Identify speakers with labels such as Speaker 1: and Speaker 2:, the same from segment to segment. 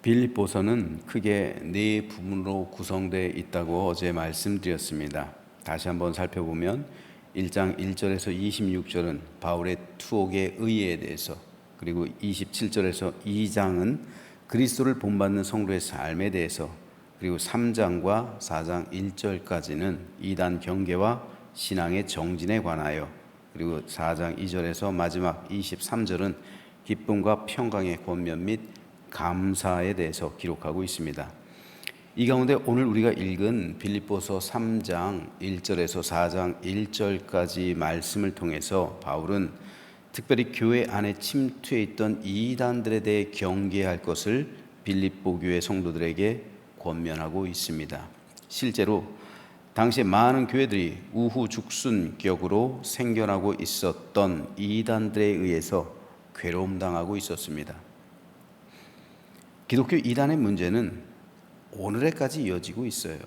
Speaker 1: 빌립보서는 크게 네 부분으로 구성되어 있다고 어제 말씀드렸습니다. 다시 한번 살펴보면 1장 1절에서 26절은 바울의 투옥의 의의에 대해서, 그리고 27절에서 2장은 그리스도를 본받는 성도의 삶에 대해서, 그리고 3장과 4장 1절까지는 이단 경계와 신앙의 정진에 관하여, 그리고 4장 2절에서 마지막 23절은 기쁨과 평강의 권면 및 감사에 대해서 기록하고 있습니다. 이 가운데 오늘 우리가 읽은 빌립보서 3장 1절에서 4장 1절까지 말씀을 통해서 바울은 특별히 교회 안에 침투해 있던 이단들에 대해 경계할 것을 빌립보 교회 성도들에게 권면하고 있습니다. 실제로 당시 많은 교회들이 우후죽순격으로 생겨나고 있었던 이단들에 의해서 괴로움당하고 있었습니다. 기독교 이단의 문제는 오늘에까지 이어지고 있어요.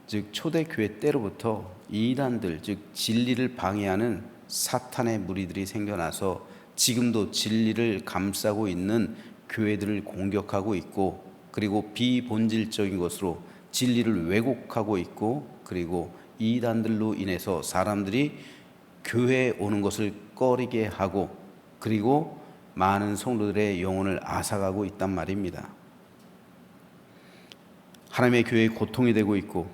Speaker 1: 즉 초대교회 때로부터 이단들, 즉 진리를 방해하는 사탄의 무리들이 생겨나서 지금도 진리를 감싸고 있는 교회들을 공격하고 있고, 그리고 비본질적인 것으로 진리를 왜곡하고 있고, 그리고 이단들로 인해서 사람들이 교회에 오는 것을 꺼리게 하고, 그리고 많은 성도들의 영혼을 앗아가고 있단 말입니다. 하나님의 교회에 고통이 되고 있고,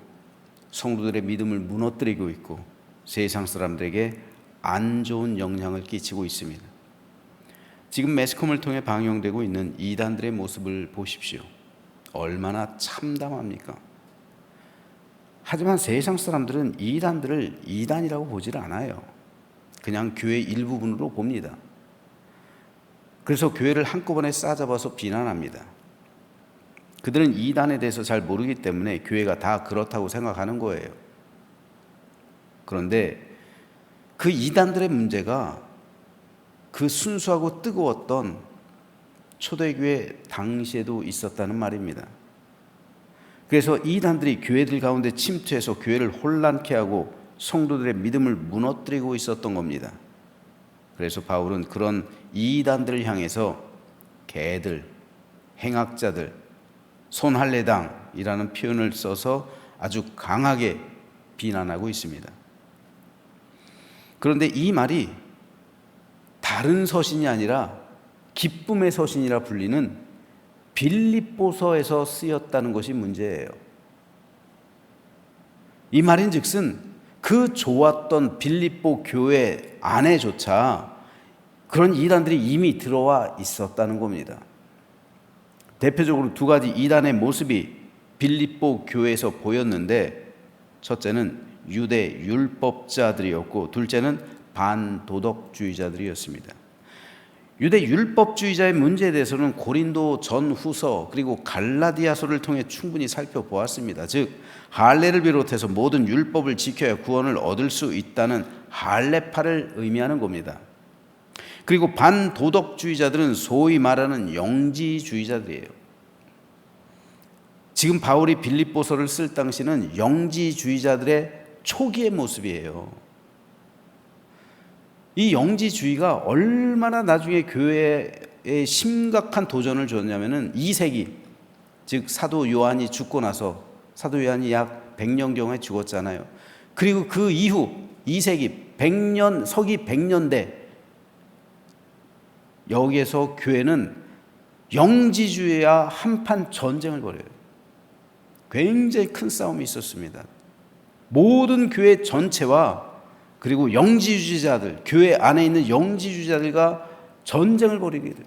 Speaker 1: 성도들의 믿음을 무너뜨리고 있고, 세상 사람들에게 안 좋은 영향을 끼치고 있습니다. 지금 매스컴을 통해 방영되고 있는 이단들의 모습을 보십시오. 얼마나 참담합니까? 하지만 세상 사람들은 이단들을 이단이라고 보질 않아요. 그냥 교회 일부분으로 봅니다. 그래서 교회를 한꺼번에 싸잡아서 비난합니다. 그들은 이단에 대해서 잘 모르기 때문에 교회가 다 그렇다고 생각하는 거예요. 그런데 그 이단들의 문제가 그 순수하고 뜨거웠던 초대교회 당시에도 있었다는 말입니다. 그래서 이단들이 교회들 가운데 침투해서 교회를 혼란케 하고 성도들의 믿음을 무너뜨리고 있었던 겁니다. 그래서 바울은 그런 이단들을 향해서 개들, 행악자들, 손할례당이라는 표현을 써서 아주 강하게 비난하고 있습니다. 그런데 이 말이 다른 서신이 아니라 기쁨의 서신이라 불리는 빌립보서에서 쓰였다는 것이 문제예요. 이 말인즉슨 그 좋았던 빌립보 교회 안에조차 그런 이단들이 이미 들어와 있었다는 겁니다. 대표적으로 두 가지 이단의 모습이 빌립보 교회에서 보였는데, 첫째는 유대 율법자들이었고 둘째는 반도덕주의자들이었습니다. 유대 율법주의자의 문제에 대해서는 고린도 전후서 그리고 갈라디아서를 통해 충분히 살펴보았습니다. 즉 할례를 비롯해서 모든 율법을 지켜야 구원을 얻을 수 있다는 할례파를 의미하는 겁니다. 그리고 반도덕주의자들은 소위 말하는 영지주의자들이에요. 지금 바울이 빌립보서를 쓸 당시는 영지주의자들의 초기의 모습이에요. 이 영지주의가 얼마나 나중에 교회에 심각한 도전을 줬냐면은 2세기, 즉 사도 요한이 죽고 나서, 사도 요한이 약 100년경에 죽었잖아요. 그리고 그 이후 2세기 100년, 서기 100년대, 여기에서 교회는 영지주의와 한판 전쟁을 벌여요. 굉장히 큰 싸움이 있었습니다. 모든 교회 전체와 그리고 영지주의자들, 교회 안에 있는 영지주의자들과 전쟁을 벌이게 돼요.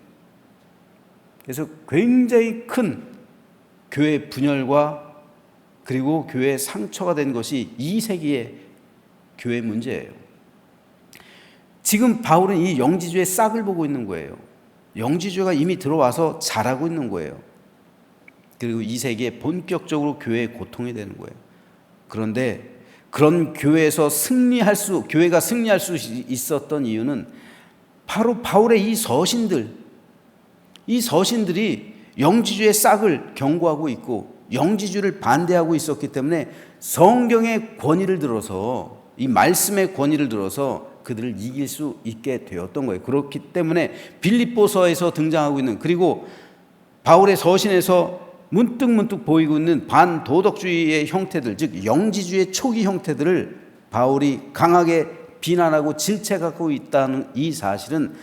Speaker 1: 그래서 굉장히 큰 교회 분열과 그리고 교회의 상처가 된 것이 2세기의 교회 문제예요. 지금 바울은 이 영지주의의 싹을 보고 있는 거예요. 영지주의가 이미 들어와서 자라고 있는 거예요. 그리고 2세기에 본격적으로 교회의 고통이 되는 거예요. 그런데 그런 교회가 승리할 수 있었던 이유는 바로 바울의 이 서신들이 영지주의의 싹을 경고하고 있고 영지주의를 반대하고 있었기 때문에 성경의 권위를 들어서, 이 말씀의 권위를 들어서 그들을 이길 수 있게 되었던 거예요. 그렇기 때문에 빌립보서에서 등장하고 있는, 그리고 바울의 서신에서 문득문득 보이고 있는 반도덕주의의 형태들, 즉 영지주의의 초기 형태들을 바울이 강하게 비난하고 질책하고 있다는 이 사실은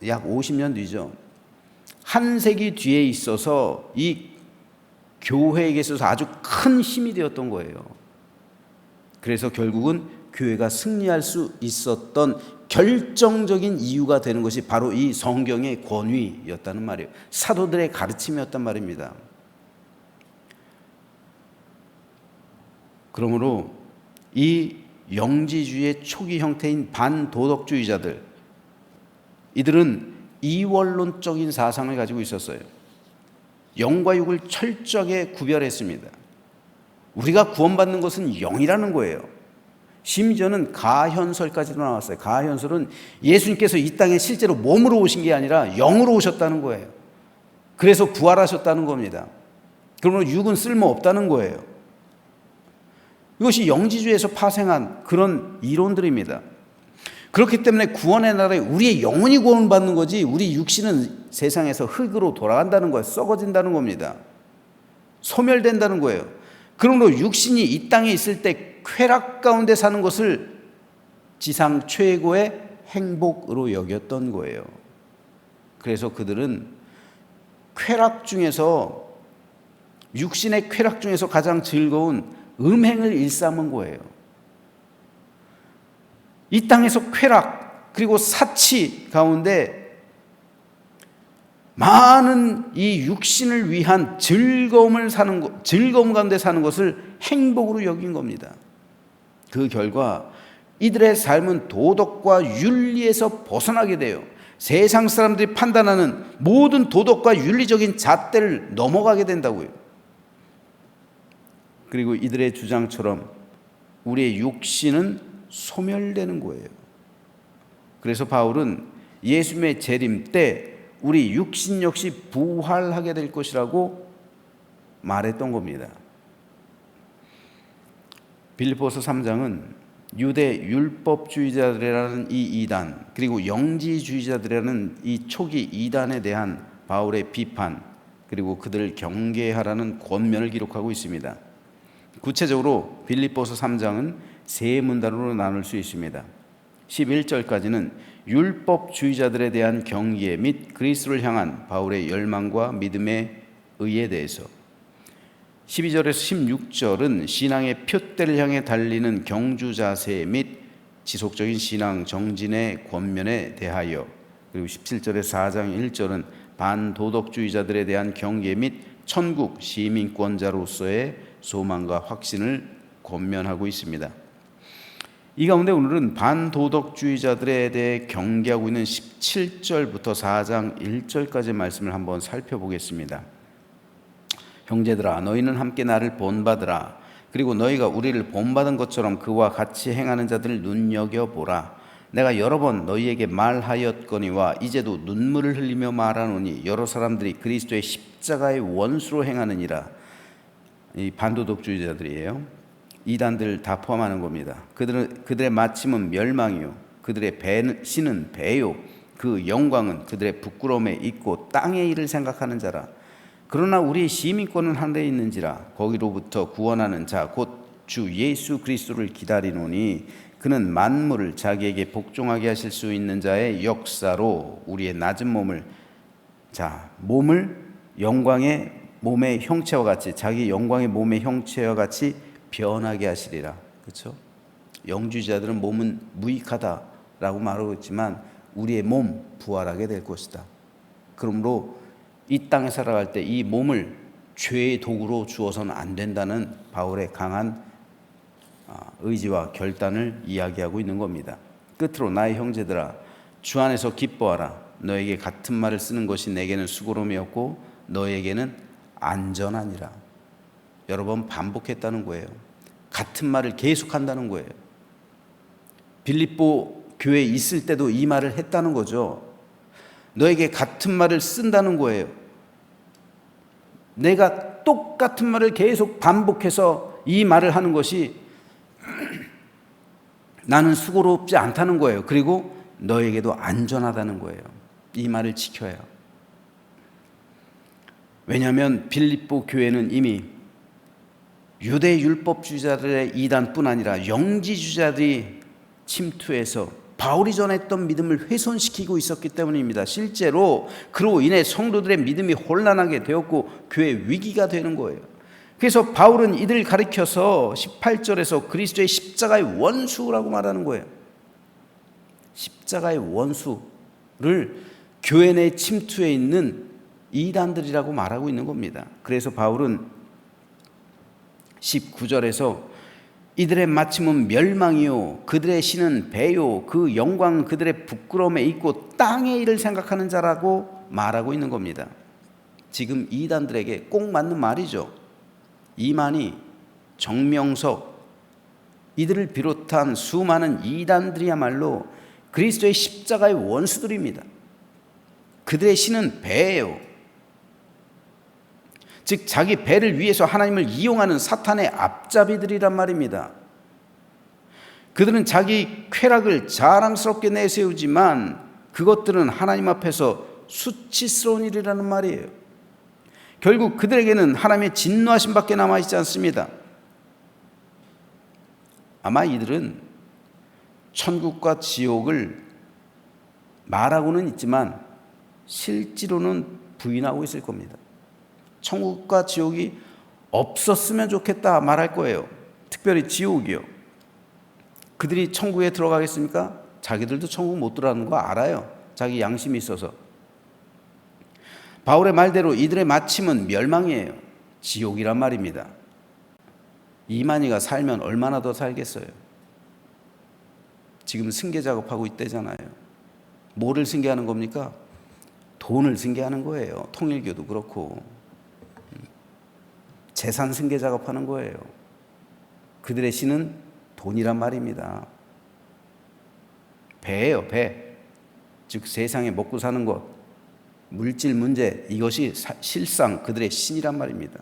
Speaker 1: 약 50년 뒤죠. 한 세기 뒤에 있어서 이 교회에게 있어서 아주 큰 힘이 되었던 거예요. 그래서 결국은 교회가 승리할 수 있었던 결정적인 이유가 되는 것이 바로 이 성경의 권위였다는 말이에요. 사도들의 가르침이었단 말입니다. 그러므로 이 영지주의의 초기 형태인 반도덕주의자들, 이들은 이원론적인 사상을 가지고 있었어요. 영과 육을 철저하게 구별했습니다. 우리가 구원받는 것은 영이라는 거예요. 심지어는 가현설까지도 나왔어요. 가현설은 예수님께서 이 땅에 실제로 몸으로 오신 게 아니라 영으로 오셨다는 거예요. 그래서 부활하셨다는 겁니다. 그러므로 육은 쓸모없다는 거예요. 이것이 영지주의에서 파생한 그런 이론들입니다. 그렇기 때문에 구원의 날에 우리의 영혼이 구원받는 거지, 우리 육신은 세상에서 흙으로 돌아간다는 거예요. 썩어진다는 겁니다. 소멸된다는 거예요. 그러므로 육신이 이 땅에 있을 때 쾌락 가운데 사는 것을 지상 최고의 행복으로 여겼던 거예요. 그래서 그들은 쾌락 중에서, 육신의 쾌락 중에서 가장 즐거운 음행을 일삼은 거예요. 이 땅에서 쾌락 그리고 사치 가운데 많은 이 육신을 위한 즐거움 가운데 사는 것을 행복으로 여긴 겁니다. 그 결과 이들의 삶은 도덕과 윤리에서 벗어나게 돼요. 세상 사람들이 판단하는 모든 도덕과 윤리적인 잣대를 넘어가게 된다고요. 그리고 이들의 주장처럼 우리의 육신은 소멸되는 거예요. 그래서 바울은 예수님의 재림 때 우리 육신 역시 부활하게 될 것이라고 말했던 겁니다. 빌립보서 3장은 유대 율법주의자들이라는 이 이단, 그리고 영지주의자들이라는 이 초기 이단에 대한 바울의 비판, 그리고 그들을 경계하라는 권면을 기록하고 있습니다. 구체적으로 빌립보서 3장은 세 문단으로 나눌 수 있습니다. 11절까지는 율법주의자들에 대한 경계 및 그리스도를 향한 바울의 열망과 믿음의 의에 대해서, 12절에서 16절은 신앙의 표대를 향해 달리는 경주 자세 및 지속적인 신앙 정진의 권면에 대하여, 그리고 17절에서 4장 1절은 반도덕주의자들에 대한 경계 및 천국 시민권자로서의 소망과 확신을 권면하고 있습니다. 이 가운데 오늘은 반도덕주의자들에 대해 경계하고 있는 17절부터 4장 1절까지 말씀을 한번 살펴보겠습니다. 형제들아, 너희는 함께 나를 본받으라. 그리고 너희가 우리를 본받은 것처럼 그와 같이 행하는 자들을 눈여겨보라. 내가 여러 번 너희에게 말하였거니와 이제도 눈물을 흘리며 말하노니 여러 사람들이 그리스도의 십자가의 원수로 행하느니라. 이 반도덕주의자들이에요. 이단들 다 포함하는 겁니다. 그들의 마침은 멸망이요, 그들의 신은 배요, 그 영광은 그들의 부끄러움에 있고 땅의 일을 생각하는 자라. 그러나 우리의 시민권은 하늘에 있는지라. 거기로부터 구원하는 자 곧 주 예수 그리스도를 기다리노니 그는 만물을 자기에게 복종하게 하실 수 있는 자의 역사로 우리의 낮은 몸을 영광의 몸의 형체와 같이, 자기 영광의 몸의 형체와 같이 변하게 하시리라. 그렇죠? 영주의자들은 몸은 무익하다라고 말하고 있지만 우리의 몸 부활하게 될 것이다. 그러므로 이 땅에 살아갈 때 이 몸을 죄의 도구로 주어서는 안 된다는 바울의 강한 의지와 결단을 이야기하고 있는 겁니다. 끝으로 나의 형제들아, 주 안에서 기뻐하라. 너에게 같은 말을 쓰는 것이 내게는 수고로움이었고 너에게는 안전하니라. 여러 번 반복했다는 거예요. 같은 말을 계속한다는 거예요. 빌립보 교회에 있을 때도 이 말을 했다는 거죠. 너에게 같은 말을 쓴다는 거예요. 내가 똑같은 말을 계속 반복해서 이 말을 하는 것이 나는 수고롭지 않다는 거예요. 그리고 너에게도 안전하다는 거예요. 이 말을 지켜야. 왜냐하면 빌립보 교회는 이미 유대 율법주의자들의 이단뿐 아니라 영지주의자들이 침투해서 바울이 전했던 믿음을 훼손시키고 있었기 때문입니다. 실제로 그로 인해 성도들의 믿음이 혼란하게 되었고 교회 위기가 되는 거예요. 그래서 바울은 이들을 가리켜서 18절에서 그리스도의 십자가의 원수라고 말하는 거예요. 십자가의 원수를 교회 내 침투해 있는 이단들이라고 말하고 있는 겁니다. 그래서 바울은 19절에서 이들의 마침은 멸망이요 그들의 신은 배요 그 영광은 그들의 부끄러움에 있고 땅의 일을 생각하는 자라고 말하고 있는 겁니다. 지금 이단들에게 꼭 맞는 말이죠. 이만희, 정명석 이들을 비롯한 수많은 이단들이야말로 그리스도의 십자가의 원수들입니다. 그들의 신은 배예요. 즉 자기 배를 위해서 하나님을 이용하는 사탄의 앞잡이들이란 말입니다. 그들은 자기 쾌락을 자랑스럽게 내세우지만 그것들은 하나님 앞에서 수치스러운 일이라는 말이에요. 결국 그들에게는 하나님의 진노하심 밖에 남아있지 않습니다. 아마 이들은 천국과 지옥을 말하고는 있지만 실제로는 부인하고 있을 겁니다. 천국과 지옥이 없었으면 좋겠다 말할 거예요. 특별히 지옥이요. 그들이 천국에 들어가겠습니까? 자기들도 천국 못 들어가는 거 알아요. 자기 양심이 있어서. 바울의 말대로 이들의 마침은 멸망이에요. 지옥이란 말입니다. 이만희가 살면 얼마나 더 살겠어요? 지금 승계 작업하고 있대잖아요. 뭐를 승계하는 겁니까? 돈을 승계하는 거예요. 통일교도 그렇고 재산 승계 작업하는 거예요. 그들의 신은 돈이란 말입니다. 배예요, 배. 즉 세상에 먹고 사는 것, 물질 문제, 이것이 실상 그들의 신이란 말입니다.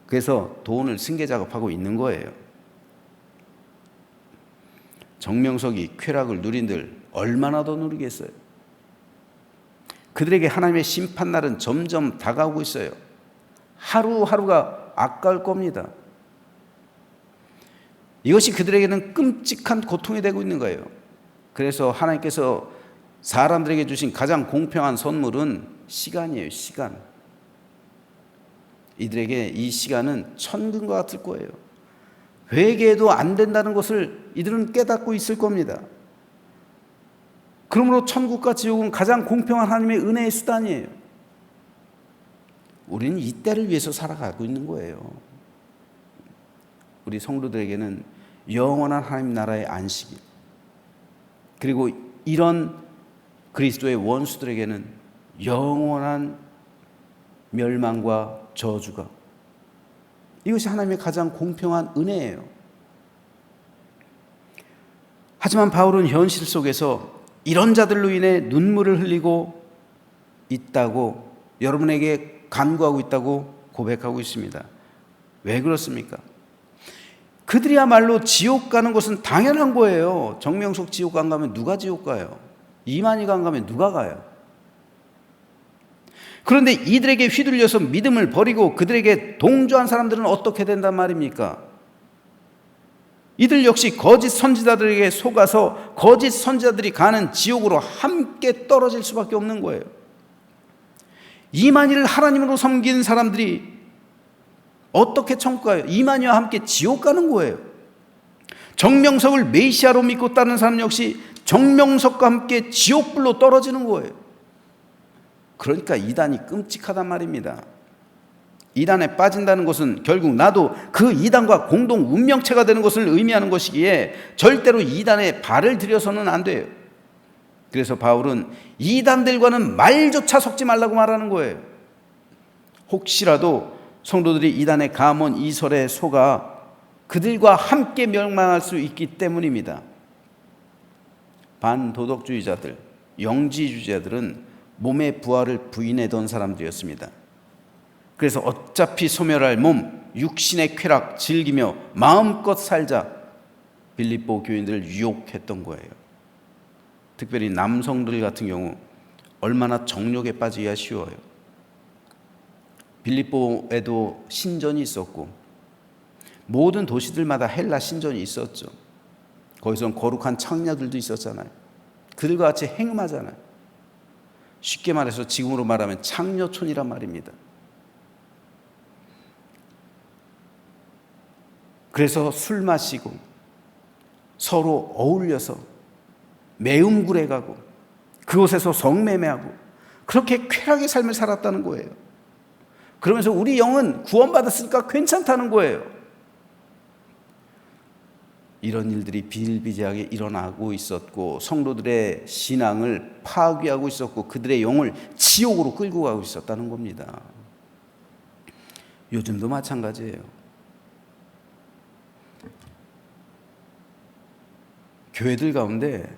Speaker 1: 그래서 돈을 승계 작업하고 있는 거예요. 정명석이 쾌락을 누린들 얼마나 더 누리겠어요? 그들에게 하나님의 심판날은 점점 다가오고 있어요. 하루하루가 아까울 겁니다. 이것이 그들에게는 끔찍한 고통이 되고 있는 거예요. 그래서 하나님께서 사람들에게 주신 가장 공평한 선물은 시간이에요. 시간. 이들에게 이 시간은 천금과 같을 거예요. 회개해도 안 된다는 것을 이들은 깨닫고 있을 겁니다. 그러므로 천국과 지옥은 가장 공평한 하나님의 은혜의 수단이에요. 우리는 이 때를 위해서 살아가고 있는 거예요. 우리 성도들에게는 영원한 하나님 나라의 안식일, 그리고 이런 그리스도의 원수들에게는 영원한 멸망과 저주가, 이것이 하나님의 가장 공평한 은혜예요. 하지만 바울은 현실 속에서 이런 자들로 인해 눈물을 흘리고 있다고, 여러분에게 간구하고 있다고 고백하고 있습니다. 왜 그렇습니까? 그들이야말로 지옥 가는 것은 당연한 거예요. 정명석 지옥 안 가면 누가 지옥 가요? 이만희가 안 가면 누가 가요? 그런데 이들에게 휘둘려서 믿음을 버리고 그들에게 동조한 사람들은 어떻게 된단 말입니까? 이들 역시 거짓 선지자들에게 속아서 거짓 선지자들이 가는 지옥으로 함께 떨어질 수밖에 없는 거예요. 이만희를 하나님으로 섬기는 사람들이 어떻게 천국 가요? 이만희와 함께 지옥 가는 거예요. 정명석을 메시아로 믿고 따르는 사람 역시 정명석과 함께 지옥불로 떨어지는 거예요. 그러니까 이단이 끔찍하단 말입니다. 이단에 빠진다는 것은 결국 나도 그 이단과 공동 운명체가 되는 것을 의미하는 것이기에 절대로 이단에 발을 들여서는 안 돼요. 그래서 바울은 이단들과는 말조차 섞지 말라고 말하는 거예요. 혹시라도 성도들이 이단의 가문 이설에 속아 그들과 함께 멸망할 수 있기 때문입니다. 반도덕주의자들, 영지주의자들은 몸의 부활을 부인하던 사람들이었습니다. 그래서 어차피 소멸할 몸, 육신의 쾌락 즐기며 마음껏 살자 빌립보 교인들을 유혹했던 거예요. 특별히 남성들 같은 경우 얼마나 정욕에 빠지기가 쉬워요. 빌립보에도 신전이 있었고 모든 도시들마다 헬라 신전이 있었죠. 거기선 거룩한 창녀들도 있었잖아요. 그들과 같이 행음하잖아요. 쉽게 말해서 지금으로 말하면 창녀촌이란 말입니다. 그래서 술 마시고 서로 어울려서 매음굴에 가고 그곳에서 성매매하고 그렇게 쾌락의 삶을 살았다는 거예요. 그러면서 우리 영은 구원받았으니까 괜찮다는 거예요. 이런 일들이 비일비재하게 일어나고 있었고 성도들의 신앙을 파괴하고 있었고 그들의 영을 지옥으로 끌고 가고 있었다는 겁니다. 요즘도 마찬가지예요. 교회들 가운데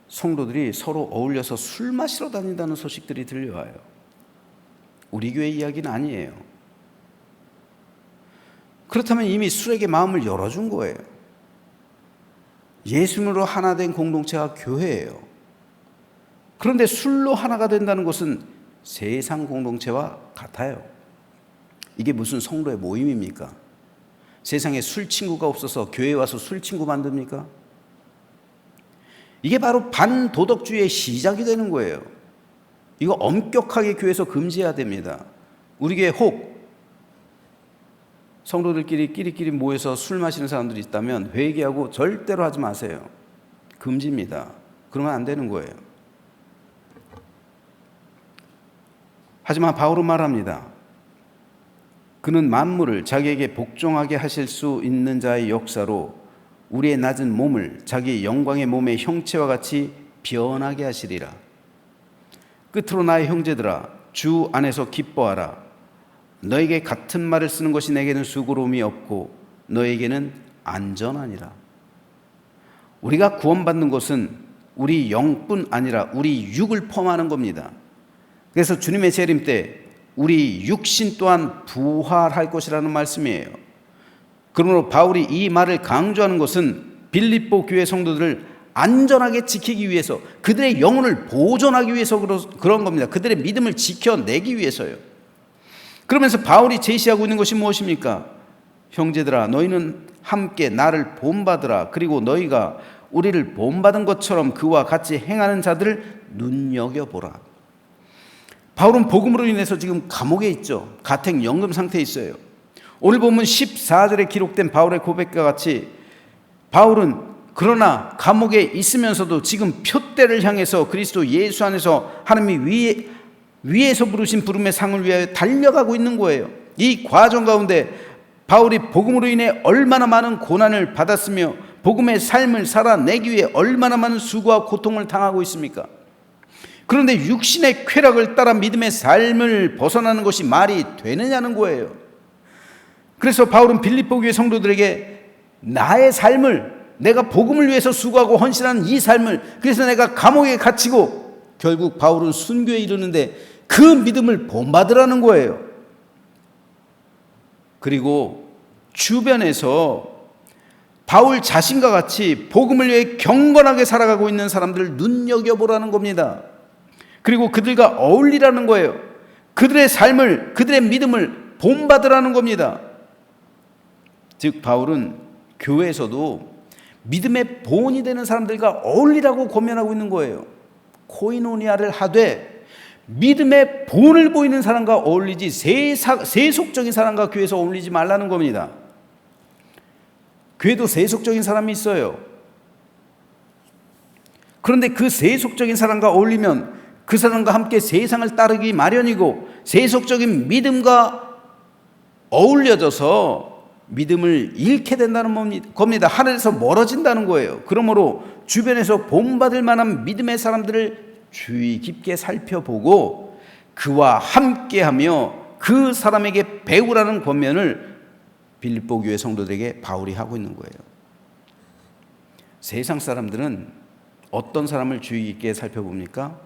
Speaker 1: 성도들이 서로 어울려서 술 마시러 다닌다는 소식들이 들려와요. 우리 교회 이야기는 아니에요. 그렇다면 이미 술에게 마음을 열어준 거예요. 예수님으로 하나 된 공동체가 교회예요. 그런데 술로 하나가 된다는 것은 세상 공동체와 같아요. 이게 무슨 성도의 모임입니까? 세상에 술 친구가 없어서 교회에 와서 술 친구 만듭니까? 이게 바로 반도덕주의의 시작이 되는 거예요. 이거 엄격하게 교회에서 금지해야 됩니다. 우리 교회 혹 성도들끼리 끼리끼리 모여서 술 마시는 사람들이 있다면 회개하고 절대로 하지 마세요. 금지입니다. 그러면 안 되는 거예요. 하지만 바울은 말합니다. 그는 만물을 자기에게 복종하게 하실 수 있는 자의 역사로 우리의 낮은 몸을 자기 영광의 몸의 형체와 같이 변하게 하시리라. 끝으로 나의 형제들아 주 안에서 기뻐하라. 너에게 같은 말을 쓰는 것이 내게는 수고로움이 없고 너에게는 안전하니라. 우리가 구원받는 것은 우리 영뿐 아니라 우리 육을 포함하는 겁니다. 그래서 주님의 재림 때 우리 육신 또한 부활할 것이라는 말씀이에요. 그러므로 바울이 이 말을 강조하는 것은 빌립보 교회 성도들을 안전하게 지키기 위해서 그들의 영혼을 보존하기 위해서 그런 겁니다. 그들의 믿음을 지켜내기 위해서요. 그러면서 바울이 제시하고 있는 것이 무엇입니까? 형제들아 너희는 함께 나를 본받으라. 그리고 너희가 우리를 본받은 것처럼 그와 같이 행하는 자들을 눈여겨보라. 바울은 복음으로 인해서 지금 감옥에 있죠. 가택 연금 상태에 있어요. 오늘 본문 14절에 기록된 바울의 고백과 같이 바울은 그러나 감옥에 있으면서도 지금 표대를 향해서 그리스도 예수 안에서 하나님이 위에서 부르신 부름의 상을 위하여 달려가고 있는 거예요. 이 과정 가운데 바울이 복음으로 인해 얼마나 많은 고난을 받았으며 복음의 삶을 살아내기 위해 얼마나 많은 수고와 고통을 당하고 있습니까? 그런데 육신의 쾌락을 따라 믿음의 삶을 벗어나는 것이 말이 되느냐는 거예요. 그래서 바울은 빌립보 교회 성도들에게 나의 삶을 내가 복음을 위해서 수고하고 헌신하는 이 삶을 그래서 내가 감옥에 갇히고 결국 바울은 순교에 이르는데 그 믿음을 본받으라는 거예요. 그리고 주변에서 바울 자신과 같이 복음을 위해 경건하게 살아가고 있는 사람들을 눈여겨보라는 겁니다. 그리고 그들과 어울리라는 거예요. 그들의 삶을, 그들의 믿음을 본받으라는 겁니다. 즉 바울은 교회에서도 믿음의 본이 되는 사람들과 어울리라고 권면하고 있는 거예요. 코이노니아를 하되 믿음의 본을 보이는 사람과 어울리지 세속적인 사람과 교회에서 어울리지 말라는 겁니다. 교회도 세속적인 사람이 있어요. 그런데 그 세속적인 사람과 어울리면 그 사람과 함께 세상을 따르기 마련이고 세속적인 믿음과 어울려져서 믿음을 잃게 된다는 겁니다. 하늘에서 멀어진다는 거예요. 그러므로 주변에서 본받을 만한 믿음의 사람들을 주의 깊게 살펴보고 그와 함께하며 그 사람에게 배우라는 권면을 빌립보 교회 성도들에게 바울이 하고 있는 거예요. 세상 사람들은 어떤 사람을 주의 깊게 살펴봅니까?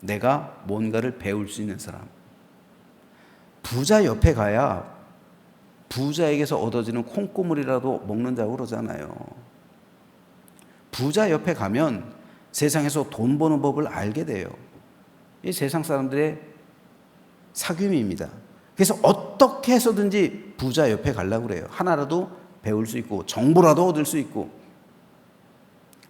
Speaker 1: 내가 뭔가를 배울 수 있는 사람. 부자 옆에 가야 부자에게서 얻어지는 콩고물이라도 먹는다고 그러잖아요. 부자 옆에 가면 세상에서 돈 버는 법을 알게 돼요. 이 세상 사람들의 사귐입니다. 그래서 어떻게 해서든지 부자 옆에 가려고 그래요. 하나라도 배울 수 있고 정보라도 얻을 수 있고.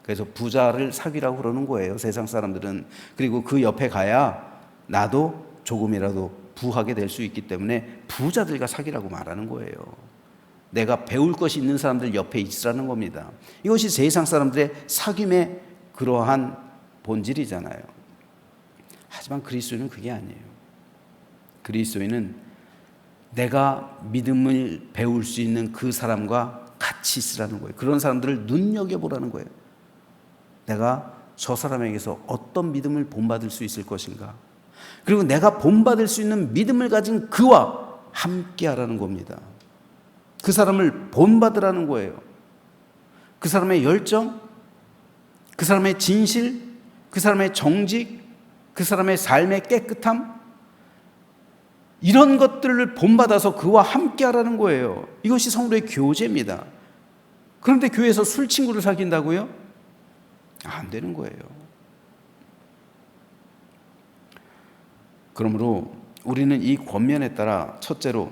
Speaker 1: 그래서 부자를 사귀라고 그러는 거예요, 세상 사람들은. 그리고 그 옆에 가야 나도 조금이라도 부하게 될 수 있기 때문에 부자들과 사귀라고 말하는 거예요. 내가 배울 것이 있는 사람들 옆에 있으라는 겁니다. 이것이 세상 사람들의 사귐의 그러한 본질이잖아요. 하지만 그리스도인은 그게 아니에요. 그리스도인은 내가 믿음을 배울 수 있는 그 사람과 같이 있으라는 거예요. 그런 사람들을 눈여겨보라는 거예요. 내가 저 사람에게서 어떤 믿음을 본받을 수 있을 것인가. 그리고 내가 본받을 수 있는 믿음을 가진 그와 함께 하라는 겁니다. 그 사람을 본받으라는 거예요. 그 사람의 열정, 그 사람의 진실, 그 사람의 정직, 그 사람의 삶의 깨끗함, 이런 것들을 본받아서 그와 함께 하라는 거예요. 이것이 성도의 교제입니다. 그런데 교회에서 술 친구를 사귄다고요? 안 되는 거예요. 그러므로 우리는 이 권면에 따라 첫째로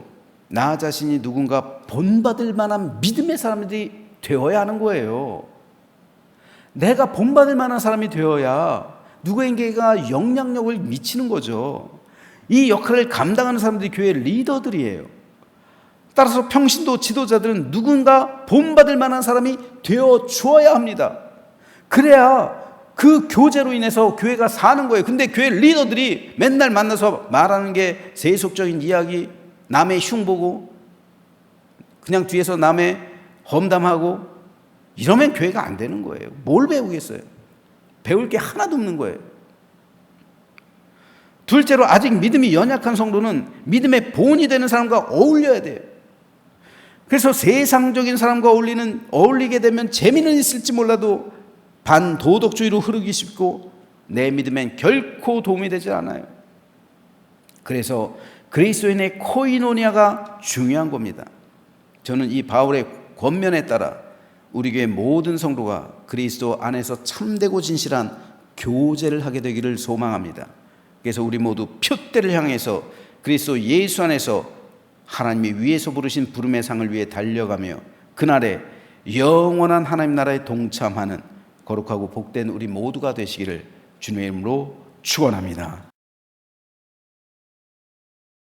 Speaker 1: 나 자신이 누군가 본받을 만한 믿음의 사람들이 되어야 하는 거예요. 내가 본받을 만한 사람이 되어야 누구에게가 영향력을 미치는 거죠. 이 역할을 감당하는 사람들이 교회 리더들이에요. 따라서 평신도 지도자들은 누군가 본받을 만한 사람이 되어 주어야 합니다. 그래야 그 교제로 인해서 교회가 사는 거예요. 근데 교회 리더들이 맨날 만나서 말하는 게 세속적인 이야기, 남의 흉보고 그냥 뒤에서 남의 험담하고 이러면 교회가 안 되는 거예요. 뭘 배우겠어요? 배울 게 하나도 없는 거예요. 둘째로 아직 믿음이 연약한 성도는 믿음의 본이 되는 사람과 어울려야 돼요. 그래서 세상적인 사람과 어울리게 되면 재미는 있을지 몰라도 반도덕주의로 흐르기 쉽고 내 믿음엔 결코 도움이 되지 않아요. 그래서 그리스도인의 코이노니아가 중요한 겁니다. 저는 이 바울의 권면에 따라 우리 교회 모든 성도가 그리스도 안에서 참되고 진실한 교제를 하게 되기를 소망합니다. 그래서 우리 모두 표대를 향해서 그리스도 예수 안에서 하나님이 위에서 부르신 부름의 상을 위해 달려가며 그날에 영원한 하나님 나라에 동참하는 거룩하고 복된 우리 모두가 되시기를 주님의 이름으로 축원합니다.